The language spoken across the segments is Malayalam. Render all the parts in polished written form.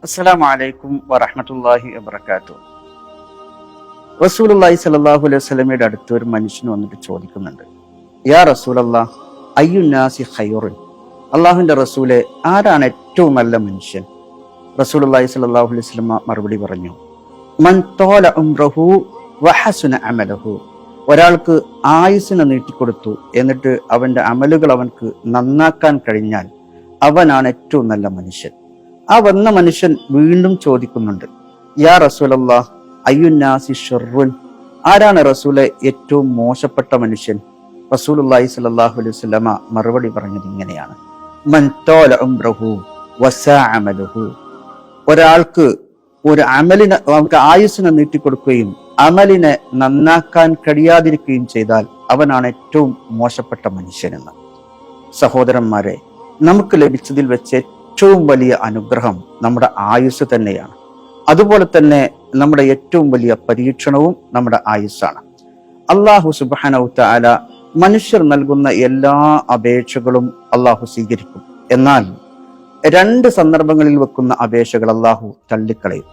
അസ്സലാമു അലൈക്കും വറഹ്മത്തുള്ളാഹി വബറകാതുഹു. റസൂലുള്ളാഹി സ്വല്ലല്ലാഹു അലൈഹി വസല്ലമയുടെ അടുത്ത് ഒരു മനുഷ്യൻ വന്നിട്ട് ചോദിക്കുന്നുണ്ട്, യാ റസൂലല്ലാഹ് അയ്യുന്നാസി ഖൈറുൻ, അള്ളാഹുവിന്റെ റസൂലെ ആരാണ് ഏറ്റവും നല്ല മനുഷ്യൻ? റസൂലുള്ളാഹി സ്വല്ലല്ലാഹു അലൈഹി വസല്ലമ മറുപടി പറഞ്ഞു, മൻ തോല ഉംറഹു വഹസുന അമലഹു, ഒരാൾക്ക് ആയുസ്സിനെ നീട്ടിക്കൊടുത്തു എന്നിട്ട് അവന്റെ അമലുകൾ അവൻക്ക് നന്നാക്കാൻ കഴിഞ്ഞാൽ അവനാണ് ഏറ്റവും നല്ല മനുഷ്യൻ. ആ വന്ന മനുഷ്യൻ വീണ്ടും ചോദിക്കുന്നുണ്ട്, യാ റസൂലല്ലാഹ് അയ്യുന്നാസി ഷർറുൻ, ആരാണ് റസൂലെ ഏറ്റവും മോശപ്പെട്ട മനുഷ്യൻ? റസൂലുള്ളാഹി സ്വല്ലല്ലാഹു അലൈഹി വസല്ലമ മറുപടി പറഞ്ഞത് ഇങ്ങനെയാണ്, മൻ തോല ഉംറഹു വസാ അമലുഹു, ഒരാൾക്ക് ഒരു അമലിനെ അവർക്ക് ആയുസ്സിനെ നീട്ടിക്കൊടുക്കുകയും അമലിനെ നന്നാക്കാൻ കഴിയാതിരിക്കുകയും ചെയ്താൽ അവനാണ് ഏറ്റവും മോശപ്പെട്ട മനുഷ്യനെന്ന്. സഹോദരന്മാരെ, നമുക്ക് ലഭിച്ചതിൽ വെച്ച് ഏറ്റവും വലിയ അനുഗ്രഹം നമ്മുടെ ആയുസ് തന്നെയാണ്. അതുപോലെ തന്നെ നമ്മുടെ ഏറ്റവും വലിയ പരീക്ഷണവും നമ്മുടെ ആയുസ്സാണ്. അള്ളാഹു സുബ്ഹാനഹു തആല മനുഷ്യർ നൽകുന്ന എല്ലാ അപേക്ഷകളും അള്ളാഹു സ്വീകരിക്കും. എന്നാൽ രണ്ട് സന്ദർഭങ്ങളിൽ വെക്കുന്ന അപേക്ഷകൾ അള്ളാഹു തള്ളിക്കളയും.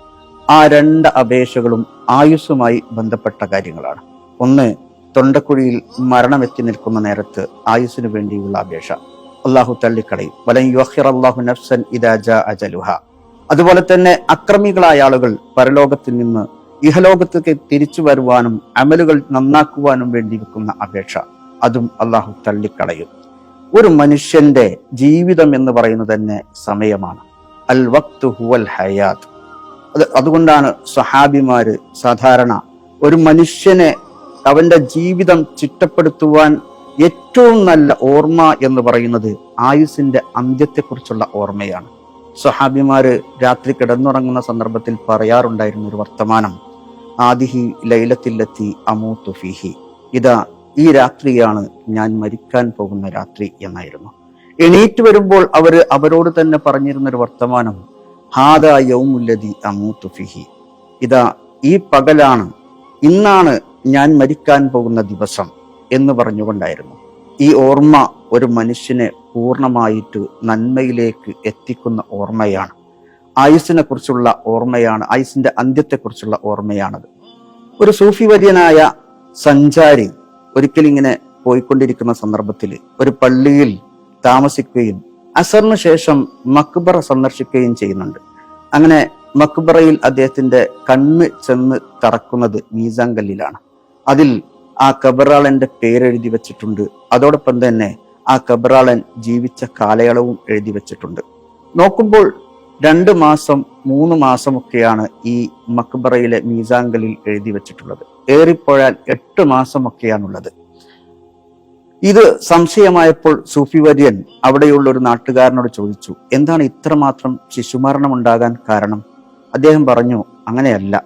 ആ രണ്ട് അപേക്ഷകളും ആയുസ്സുമായി ബന്ധപ്പെട്ട കാര്യങ്ങളാണ്. ഒന്ന്, തൊണ്ടക്കുഴിയിൽ മരണം എത്തി നിൽക്കുന്ന നേരത്ത് ആയുസ്സിന് വേണ്ടിയുള്ള അപേക്ഷ അള്ളാഹു തള്ളിക്കളയും. വലൻ യുഅഖിറല്ലാഹു നഫ്സൻ ഇദാ ജാഅ അജലുഹാ. അതുപോലെ തന്നെ അക്രമികളായ ആളുകൾ പരലോകത്തിൽ നിന്ന് ഇഹലോകത്തേക്ക് തിരിച്ചു വരുവാനും അമലുകൾ നന്നാക്കുവാനും വേണ്ടി വെക്കുന്ന അപേക്ഷ, അതും അള്ളാഹു തള്ളിക്കളയും. ഒരു മനുഷ്യന്റെ ജീവിതം എന്ന് പറയുന്നത് തന്നെ സമയമാണ്. അൽ വഖ്തു ഹുവൽ ഹയാത്ത്. അതുകൊണ്ടാണ് സ്വഹാബിമാര് സാധാരണ ഒരു മനുഷ്യനെ അവന്റെ ജീവിതം ചിട്ടപ്പെടുത്തുവാൻ ഏറ്റവും നല്ല ഓർമ്മ എന്ന് പറയുന്നത് ആയുസിന്റെ അന്ത്യത്തെക്കുറിച്ചുള്ള ഓർമ്മയാണ്. സ്വഹാബിമാര് രാത്രി കിടന്നുറങ്ങുന്ന സന്ദർഭത്തിൽ പറയാറുണ്ടായിരുന്ന ഒരു വർത്തമാനം, ആദിഹി ലൈലത്തില്ലത്തി അമൂതു ഫീഹി, ഇതാ ഈ രാത്രിയാണ് ഞാൻ മരിക്കാൻ പോകുന്ന രാത്രി എന്നായിരുന്നു. എണീറ്റ് വരുമ്പോൾ അവരോട് തന്നെ പറഞ്ഞിരുന്ന ഒരു വർത്തമാനം, ഹാദാ യൗമുല്ലദി അമൂതു ഫീഹി, ഇതാ ഈ പകലാണ്, ഇന്നാണ് ഞാൻ മരിക്കാൻ പോകുന്ന ദിവസം എന്ന് പറഞ്ഞുകൊണ്ടായിരുന്നു. ഈ ഓർമ്മ ഒരു മനുഷ്യനെ പൂർണ്ണമായിട്ട് നന്മയിലേക്ക് എത്തിക്കുന്ന ഓർമ്മയാണ്. ആയുസ്സിനെ കുറിച്ചുള്ള ഓർമ്മയാണ്, ആയുസ്സിന്റെ അന്ത്യത്തെക്കുറിച്ചുള്ള ഓർമ്മയാണത്. ഒരു സൂഫി വര്യനായ സഞ്ചാരി ഒരിക്കലിങ്ങനെ പോയിക്കൊണ്ടിരിക്കുന്ന സന്ദർഭത്തിൽ ഒരു പള്ളിയിൽ താമസിക്കുകയും അസറിന് ശേഷം മക്ബറ സന്ദർശിക്കുകയും ചെയ്യുന്നുണ്ട്. അങ്ങനെ മക്ബറയിൽ അദ്ദേഹത്തിന്റെ കണ്ണ് ചെന്ന് തറക്കുന്നത് മീസാൻ കല്ലിലാണ്. അതിൽ ആ കബറാളന്റെ പേരെഴുതി വെച്ചിട്ടുണ്ട്. അതോടൊപ്പം തന്നെ ആ കബറാളൻ ജീവിച്ച കാലയളവും എഴുതി വെച്ചിട്ടുണ്ട്. നോക്കുമ്പോൾ 2 മാസം 3 മാസമൊക്കെയാണ് ഈ മക്ബറയിലെ മീസാങ്കലിൽ എഴുതി വെച്ചിട്ടുള്ളത്. ഏറിപ്പോയാൽ 8 മാസമൊക്കെയാണുള്ളത്. ഇത് സംശയമായപ്പോൾ സൂഫി വര്യൻ അവിടെയുള്ള ഒരു നാട്ടുകാരനോട് ചോദിച്ചു, എന്താണ് ഇത്രമാത്രം ശിശുമരണം ഉണ്ടാകാൻ കാരണം? അദ്ദേഹം പറഞ്ഞു, അങ്ങനെയല്ല,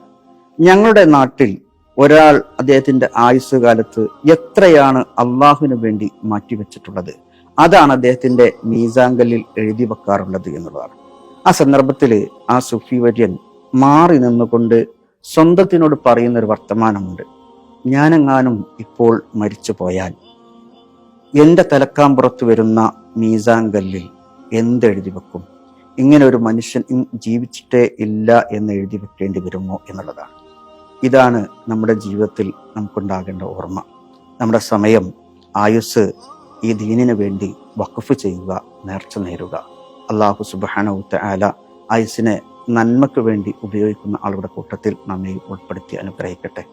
ഞങ്ങളുടെ നാട്ടിൽ ഒരാൾ അദ്ദേഹത്തിന്റെ ആയുസ് കാലത്ത് എത്രയാണ് അള്ളാഹുവിന് വേണ്ടി മാറ്റിവെച്ചിട്ടുള്ളത്, അതാണ് അദ്ദേഹത്തിന്റെ മീസാങ്കല്ലിൽ എഴുതി വെക്കാറുള്ളത് എന്നുള്ളതാണ്. ആ സന്ദർഭത്തിൽ ആ സൂഫി വര്യൻ മാറി നിന്നുകൊണ്ട് സ്വന്തത്തിനോട് പറയുന്ന ഒരു വർത്തമാനമുണ്ട്, ഞാനെങ്ങാനും ഇപ്പോൾ മരിച്ചു പോയാൽ എന്റെ തലക്കാമ്പുറത്ത് വരുന്ന മീസാങ്കല്ലിൽ എന്തെഴുതി വെക്കും? ഇങ്ങനെ ഒരു മനുഷ്യൻ ജീവിച്ചിട്ടേ ഇല്ല എന്ന് എഴുതി വെക്കേണ്ടി വരുമോ എന്നുള്ളതാണ്. ഇതാണ് നമ്മുടെ ജീവിതത്തിൽ നമുക്കുണ്ടാകേണ്ട ഓർമ്മ. നമ്മുടെ സമയം, ആയുസ് ഈ ദീനിന് വേണ്ടി വഖഫ് ചെയ്യുക, നേർച്ച നേരുക. അല്ലാഹു സുബ്ഹാനഹു തആല ആയുസിനെ നന്മയ്ക്ക് വേണ്ടി ഉപയോഗിക്കുന്ന ആളുകളുടെ കൂട്ടത്തിൽ നമ്മെ ഉൾപ്പെടുത്തി അനുഗ്രഹിക്കട്ടെ.